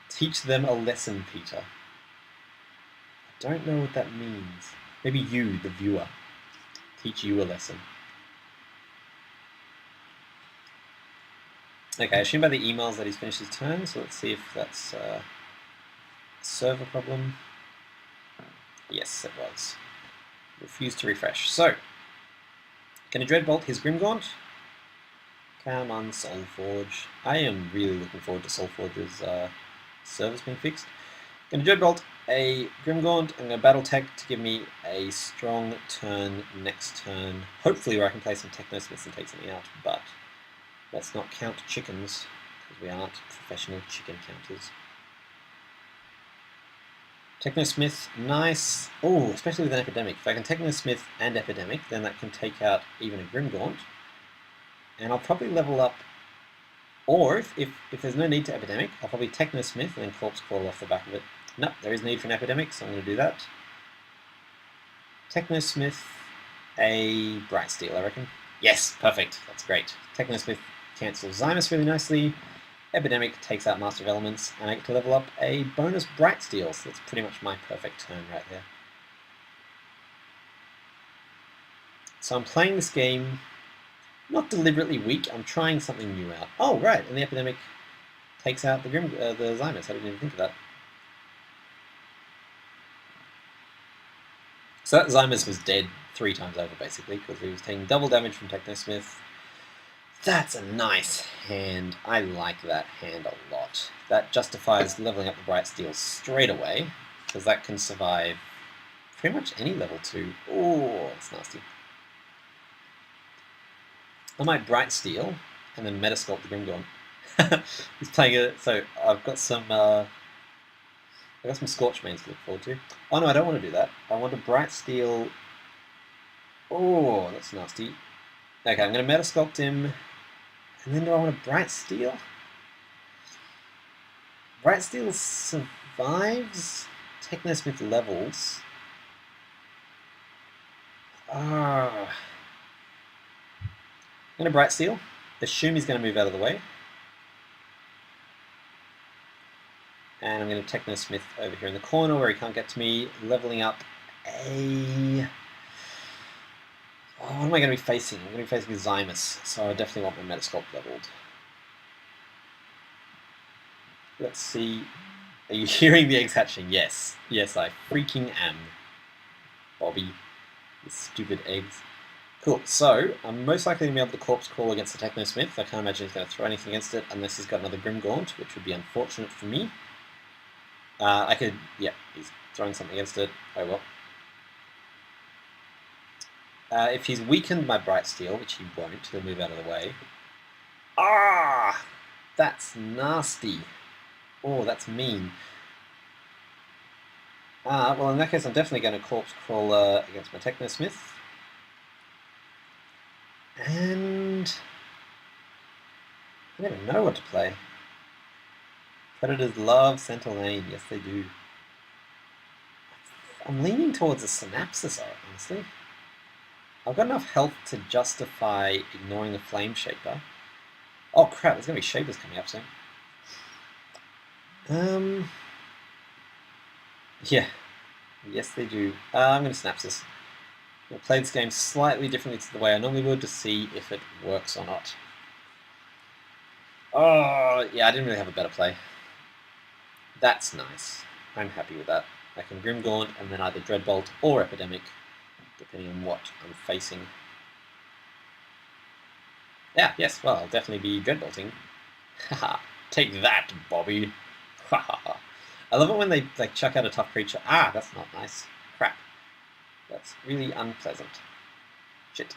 Teach them a lesson, Peter. I don't know what that means. Maybe you, the viewer. Teach you a lesson. Okay, I assume by the emails that he's finished his turn, so let's see if that's a server problem. Yes, it was. Refused to refresh. So, can I Dreadbolt his Grimgaunt? Come on, Solforge. I am really looking forward to Solforge's servers being fixed. Going to Dreadbolt a Grimgaunt. I'm going to Battle Tech to give me a strong turn next turn. Hopefully where I can play some Technosmiths and take something out, but let's not count chickens, because we aren't professional chicken counters. Technosmith, nice. Oh, especially with an Epidemic. If I can Technosmith and Epidemic, then that can take out even a Grimgaunt. And I'll probably level up, or if there's no need to Epidemic, I'll probably Technosmith and then Corpse Crawl off the back of it. Nope, there is need for an Epidemic, so I'm going to do that. Technosmith, a Bright Steel, I reckon. Yes, perfect. That's great. Technosmith cancels Zymus really nicely. Epidemic takes out Master of Elements, and I get to level up a bonus Bright Steel, so that's pretty much my perfect turn right there. So I'm playing this game not deliberately weak, I'm trying something new out. Oh, right, and the Epidemic takes out the Zymus. I didn't even think of that. So that Zymus was dead 3 times over, basically, because he was taking double damage from Technosmith. That's a nice hand. I like that hand a lot. That justifies leveling up the Bright Steel straight away, because that can survive pretty much any level 2. Oh, that's nasty. I might Bright Steel and then Metasculpt the Grimgaunt. He's playing it, so I've got some Scorch Mains to look forward to. Oh no, I don't want to do that. I want to Bright Steel. Oh, that's nasty. Okay, I'm going to Metasculpt him, and then do I want to Bright Steel? Bright Steel survives Technosmith levels. I'm going to Bright Steel. Assume he's going to move out of the way. And I'm going to Technosmith over here in the corner where he can't get to me, leveling up a... Oh, what am I going to be facing? I'm going to be facing Zymus, so I definitely want my Metasculpt leveled. Let's see. Are you hearing the eggs hatching? Yes. Yes, I freaking am. Bobby. You stupid eggs. Cool, so I'm most likely going to be able to Corpse Crawl against the Technosmith. I can't imagine he's going to throw anything against it unless he's got another Grimgaunt, which would be unfortunate for me. I could, yeah, he's throwing something against it. Oh well. If he's weakened my Bright Steel, which he won't, he'll move out of the way. Ah! That's nasty. Oh, that's mean. Well, in that case, I'm definitely going to Corpse Crawl against my Technosmith. And... I never know what to play. Predators love Sentinel Lane. Yes, they do. I'm leaning towards a Synapsis, honestly. I've got enough health to justify ignoring the Flame Shaper. Oh crap, there's going to be Shapers coming up soon. Yeah. Yes, they do. I'm going to Synapsis. I'll play this game slightly differently to the way I normally would to see if it works or not. Oh, yeah, I didn't really have a better play. That's nice. I'm happy with that. I can Grimgaunt and then either Dreadbolt or Epidemic, depending on what I'm facing. Yeah, yes, well, I'll definitely be Dreadbolting. Haha, take that, Bobby. Haha. I love it when they chuck out a tough creature. Ah, that's not nice. Crap. That's really unpleasant. Shit.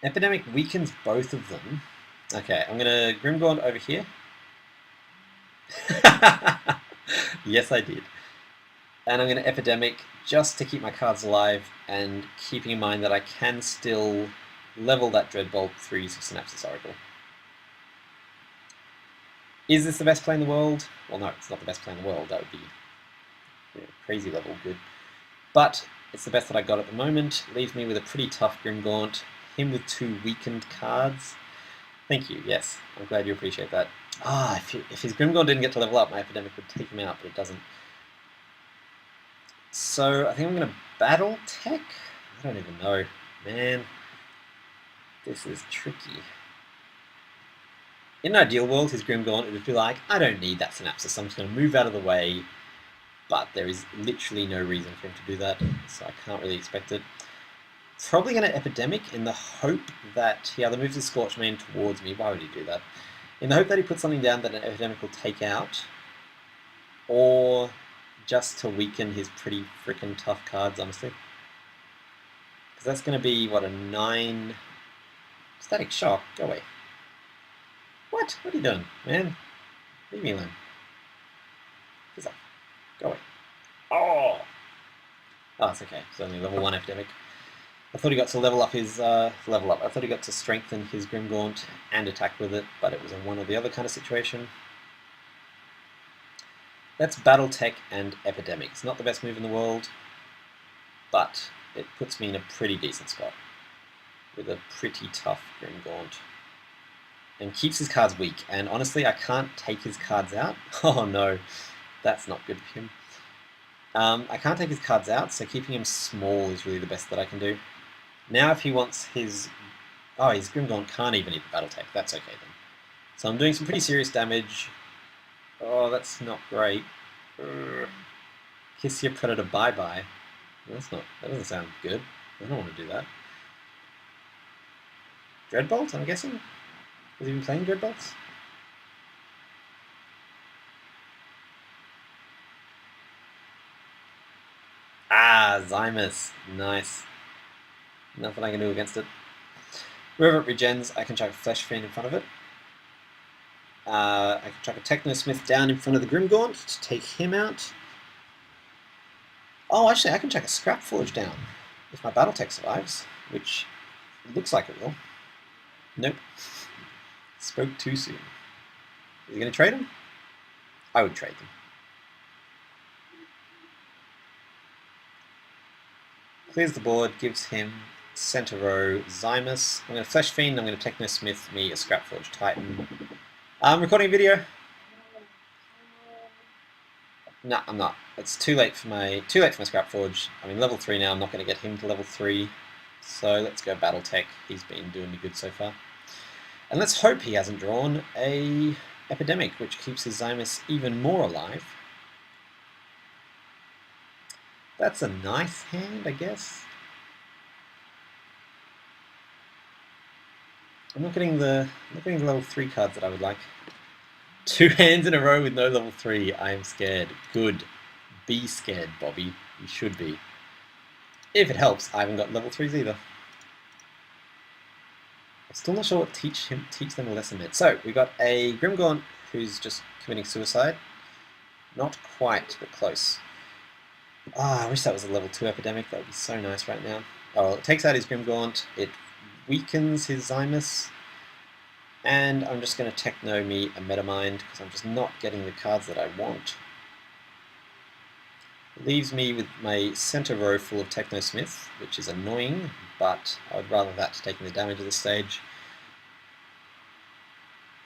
Epidemic weakens both of them. Okay, I'm going to Grimgaunt over here. Yes, I did. And I'm going to Epidemic just to keep my cards alive and keeping in mind that I can still level that Dreadbolt through use of Synapsis Oracle. Is this the best play in the world? Well, no, it's not the best play in the world. That would be crazy level good. But it's the best that I got at the moment. Leaves me with a pretty tough Grimgaunt. Him with 2 weakened cards. Thank you, yes. I'm glad you appreciate that. If his Grimgaunt didn't get to level up, my Epidemic would take him out, but it doesn't. So I think I'm going to Battle Tech? I don't even know. Man, this is tricky. In an ideal world, his Grimgaunt would be like, I don't need that Synapsis, I'm just going to move out of the way. But there is literally no reason for him to do that, so I can't really expect it. Probably going to Epidemic in the hope that he either moves his Scorch Main towards me. Why would he do that? In the hope that he puts something down that an Epidemic will take out, or just to weaken his pretty freaking tough cards, honestly. Because that's going to be, what, a 9... Static Shock? Go away. What? What are you doing, man? Leave me alone. Piss off. Go away. Oh! Oh, it's okay. It's only level 1 Epidemic. I thought he got to level up his... level up. I thought he got to strengthen his Grimgaunt and attack with it, but it was a one or the other kind of situation. Let's Battle Tech and Epidemic. It's not the best move in the world, but it puts me in a pretty decent spot with a pretty tough Grimgaunt. And keeps his cards weak, and honestly I can't take his cards out. Oh no, that's not good for him. I can't take his cards out, so keeping him small is really the best that I can do. Now if he wants his... Oh, his Grimgaunt can't even eat the Battle Tech, that's okay then. So I'm doing some pretty serious damage. Oh, that's not great. Kiss your Predator bye-bye. That doesn't sound good. I don't want to do that. Dreadbolt, I'm guessing? Has he been playing Dreadbolts? Zymus. Nice. Nothing I can do against it. Wherever it regens, I can chuck a Flesh Fiend in front of it. I can chuck a Technosmith down in front of the Grimgaunt to take him out. Oh, actually, I can chuck a Scrapforge down if my Battletech survives, which looks like it will. Nope. Spoke too soon. Is he going to trade him? I would trade them. Clears the board, gives him center row Zymus. I'm going to Flesh Fiend, I'm going to Technosmith me a Scrapforge Titan. I'm recording a video. No, I'm not. It's too late for my Scrapforge. I'm in level 3 now, I'm not going to get him to level 3. So let's go Battletech. He's been doing me good so far. And let's hope he hasn't drawn a Epidemic, which keeps his Zymus even more alive. That's a nice hand, I guess. I'm not getting the level 3 cards that I would like. 2 hands in a row with no level 3. I am scared. Good. Be scared, Bobby. You should be. If it helps, I haven't got level 3s either. I'm still not sure what teach them a lesson meant. So, we got a Grimgaunt who's just committing suicide. Not quite, but close. Ah, I wish that was a level 2 Epidemic. That would be so nice right now. Oh, well, it takes out his Grimgaunt. It weakens his Zymus. And I'm just going to Techno me a Metamind because I'm just not getting the cards that I want. It leaves me with my center row full of Technosmith, which is annoying, but I would rather that to taking the damage at this stage.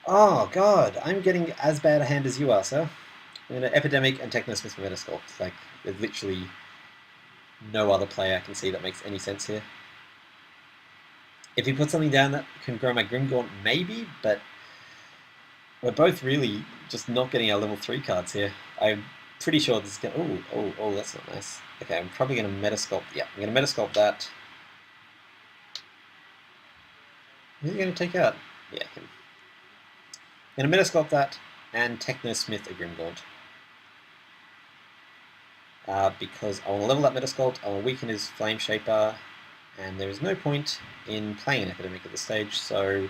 Oh god, I'm getting as bad a hand as you are, sir. I'm going to Epidemic and Technosmith for Metasculpt. Like, there's literally no other play I can see that makes any sense here. If he puts something down that can grow my Grimgaunt, maybe, but we're both really just not getting our level 3 cards here. I'm pretty sure this is going to... Oh, that's not nice. Okay, I'm probably going to Metasculpt... Yeah, I'm going to Metasculpt that. Who's he going to take out? Yeah, him. I'm going to Metasculpt that and Technosmith a Grimgaunt. Because I want to level up Metasculpt, I want to weaken his Flame Shaper, and there is no point in playing an Epidemic at this stage, so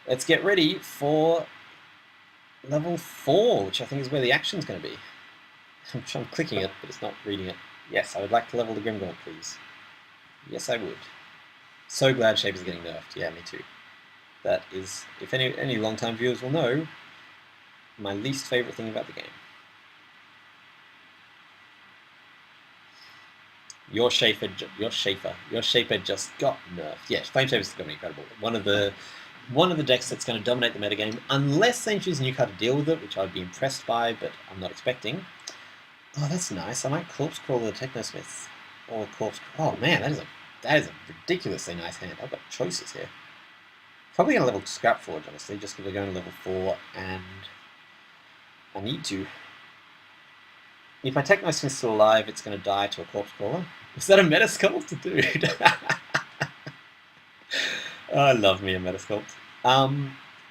let's get ready for level 4, which I think is where the action's going to be. I'm clicking it, but it's not reading it. Yes, I would like to level the Grimgaunt, please. Yes, I would. So glad Shapers are getting nerfed. Yeah, me too. That is, if any long-time viewers will know, my least favourite thing about the game. Your Shaper just got nerfed. Yes, Flame Shaper's going to be incredible. One of the decks that's going to dominate the metagame, unless they choose a new card to deal with it, which I'd be impressed by, but I'm not expecting. Oh, that's nice. I might Corpse Crawler the Technosmith, or Corpse. Oh man, that is a ridiculously nice hand. I've got choices here. Probably going to level Scrapforge, honestly, just because we're going to level 4, and I need to. If my Technosmith's still alive, it's going to die to a Corpse Crawler. Is that a Metasculpt, dude? Oh, I love me a Metasculpt.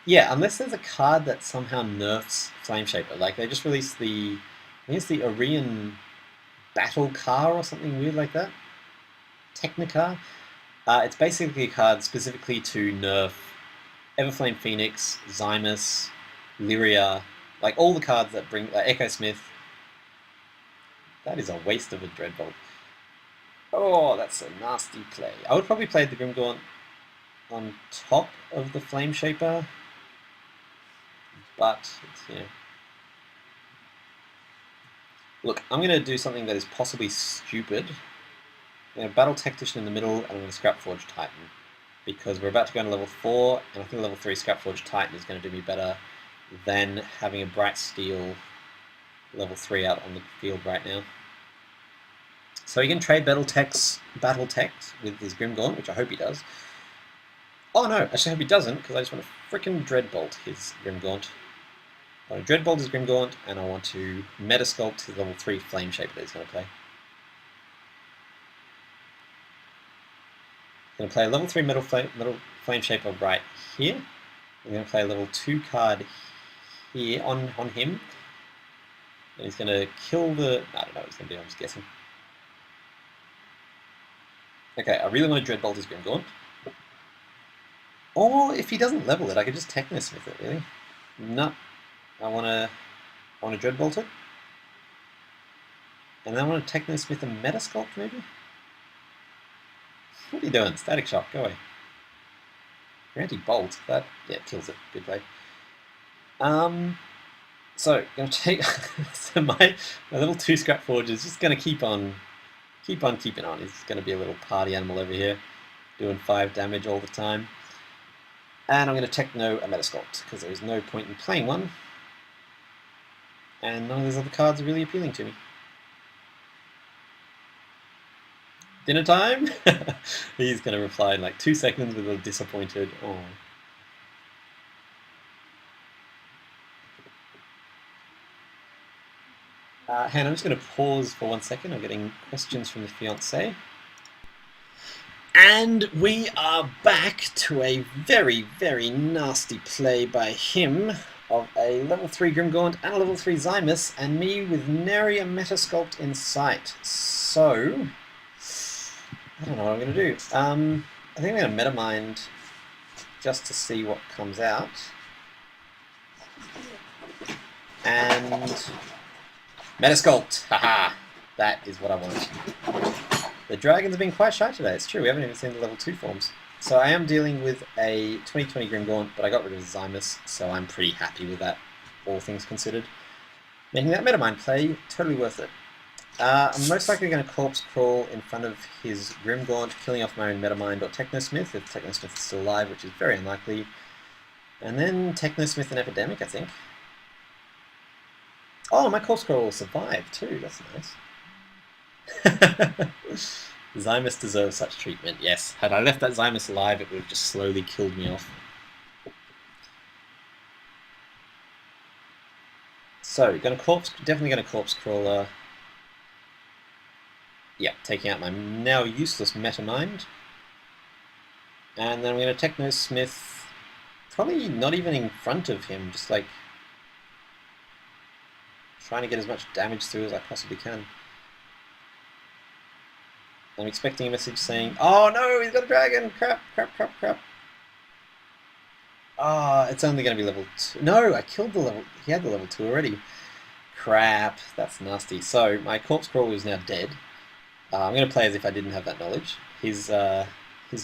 Yeah, unless there's a card that somehow nerfs Flame Shaper. Like, they just released I think it's the Orion Battle Car or something weird like that. Technicar. It's basically a card specifically to nerf Everflame Phoenix, Zymus, Lyria, like all the cards that bring Echo Smith. That is a waste of a Dreadbolt. Oh, that's a nasty play. I would probably play the Grimgaunt on top of the Flame Shaper, but it's, you know. Look, I'm going to do something that is possibly stupid. I'm going to Battle Tactician in the middle, and I'm going to Scrapforge Titan, because we're about to go into level 4, and I think level 3 Scrapforge Titan is going to do me better than having a Bright Steel level 3 out on the field right now. So he can trade Battletech with his Grimgaunt, which I hope he does. Oh no, actually I hope he doesn't, because I just want to frickin' Dreadbolt his Grimgaunt. I want to Dreadbolt his Grimgaunt, and I want to Metasculpt his level 3 Flame Shaper that he's going to play. I'm going to play a level 3 Metal Flame Shaper right here. I'm going to play a level 2 card here on him. And he's going to kill the... I don't know what he's going to do, I'm just guessing. Okay, I really want to Dreadbolt his Grimgaunt. Or if he doesn't level it, I could just Technosmith it, really. No. I want to Dreadbolt it. And then I want to Technosmith a Metasculpt, maybe? What are you doing? Static Shock, go away. Your anti-bolt, that, yeah, kills it. Good play. So, gonna take, so my level 2 Scrapforge is just gonna keep on keeping on. He's gonna be a little party animal over here, doing 5 damage all the time. And I'm gonna Techno a Metasculpt, because there is no point in playing one. And none of those other cards are really appealing to me. Dinner time? He's going to reply in like 2 seconds with a disappointed, oh. Hannah, I'm just going to pause for 1 second. I'm getting questions from the fiancé. And we are back to a very, very nasty play by him of a level 3 Grimgaunt and a level 3 Zymus, and me with nary a Metasculpt in sight. So, I don't know what I'm going to do. I think I'm going to Metamind just to see what comes out. And Metasculpt! Haha! That is what I want. The dragons have been quite shy today, it's true. We haven't even seen the level 2 forms. So I am dealing with a 2020 Grimgaunt, but I got rid of Zymus, so I'm pretty happy with that, all things considered. Making that Metamind play totally worth it. I'm most likely going to Corpse Crawl in front of his Grimgaunt, killing off my own Metamind or Technosmith, if Technosmith is still alive, which is very unlikely. And then Technosmith and Epidemic, I think. Oh, my Corpse Crawl will survive too, that's nice. Zymus deserves such treatment, yes. Had I left that Zymus alive, it would have just slowly killed me off. So, definitely going to Corpse Crawler. Yeah, taking out my now useless Metamind. And then I'm going to Technosmith, probably not even in front of him, just like trying to get as much damage through as I possibly can. I'm expecting a message saying, oh no, he's got a dragon! Crap, crap, crap, crap. Ah, it's only going to be level 2. No, I killed the level, he had the level 2 already. Crap, that's nasty. So, my Corpse Crawler is now dead. I'm going to play as if I didn't have that knowledge. His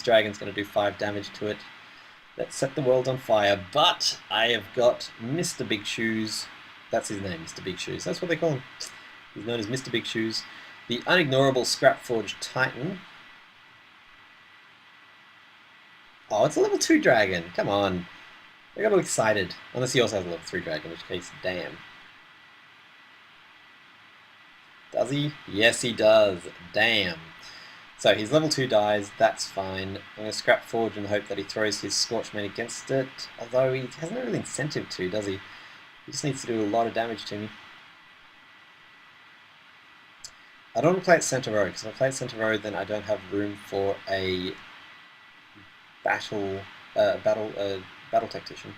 dragon's going to do 5 damage to it. Let's set the world on fire. But I have got Mr. Big Shoes. That's his name, Mr. Big Shoes. That's what they call him. He's known as Mr. Big Shoes. The unignorable Scrapforge Titan. Oh, it's a level 2 dragon. Come on. I got all excited. Unless he also has a level 3 dragon, in which case, damn. Does he? Yes, he does. Damn. So his level 2 dies, that's fine. I'm going to Scrapforge in the hope that he throws his Scorchmane against it, although he has no real incentive to, does he? He just needs to do a lot of damage to me. I don't want to play at center row, because if I play at center row, then I don't have room for a battle tactician.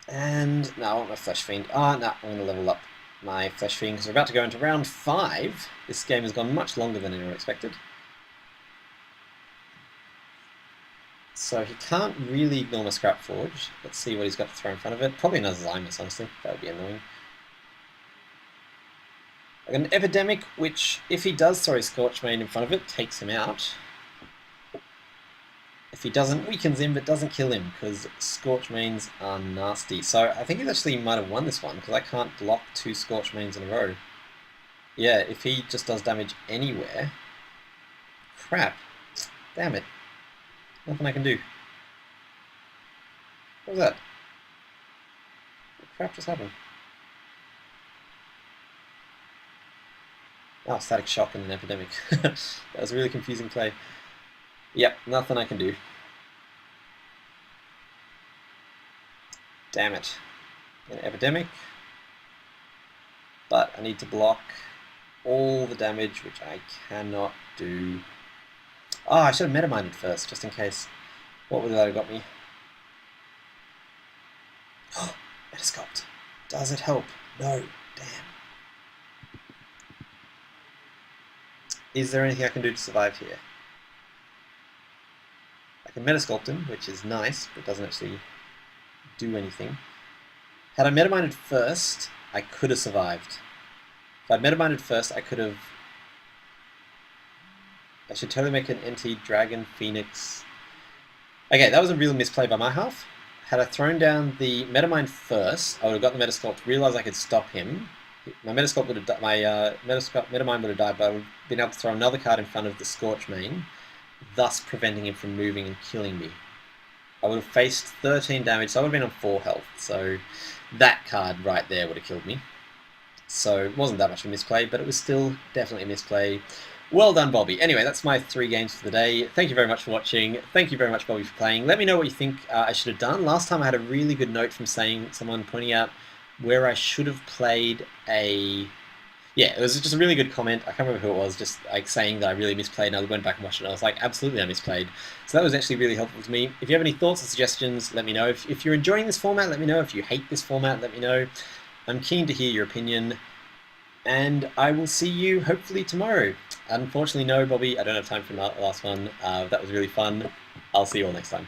And no, I want my Flesh Fiend. No, I'm going to level up my Flesh Fiend because we're about to go into round 5. This game has gone much longer than anyone expected. So he can't really ignore my Scrapforge. Let's see what he's got to throw in front of it. Probably another Zymus, honestly. That would be annoying. I got an Epidemic, which, if he does throw his Scorchmane in front of it, takes him out. If he doesn't, weakens him, but doesn't kill him, because Scorchmanes are nasty. So I think he actually might have won this one, because I can't block 2 Scorchmanes in a row. Yeah, if he just does damage anywhere... Crap. Damn it. Nothing I can do. What was that? What crap just happened? Oh, Static Shock and an Epidemic. That was a really confusing play. Yep, nothing I can do. Damn it. An Epidemic. But I need to block all the damage, which I cannot do. Oh, I should have Metaminded first, just in case. What would that have got me? Oh, Metasculpt. Does it help? No. Damn. Is there anything I can do to survive here? I can Metasculpt him, which is nice, but doesn't actually do anything. Had I Metaminded first, I could have survived. If I'd Metaminded first, I could have... I should totally make an NT Dragon Phoenix. Okay, that was a real misplay by my half. Had I thrown down the Metamind first, I would have got the Metasculpt, realised I could stop him. My Metasculpt would have Metamind would have died, but I would have been able to throw another card in front of the Scorch Mane, thus preventing him from moving and killing me. I would have faced 13 damage, so I would have been on 4 health. So that card right there would have killed me. So it wasn't that much of a misplay, but it was still definitely a misplay. Well done, Bobby. Anyway, that's my 3 games for the day. Thank you very much for watching. Thank you very much, Bobby, for playing. Let me know what you think I should have done. Last time I had a really good note from someone pointing out where I should have played a... Yeah, it was just a really good comment. I can't remember who it was, just like saying that I really misplayed, and I went back and watched it, and I was like, absolutely I misplayed. So that was actually really helpful to me. If you have any thoughts or suggestions, let me know. If you're enjoying this format, let me know. If you hate this format, let me know. I'm keen to hear your opinion. And I will see you hopefully tomorrow. Unfortunately, no, Bobby, I don't have time for the last one. That was really fun. I'll see you all next time.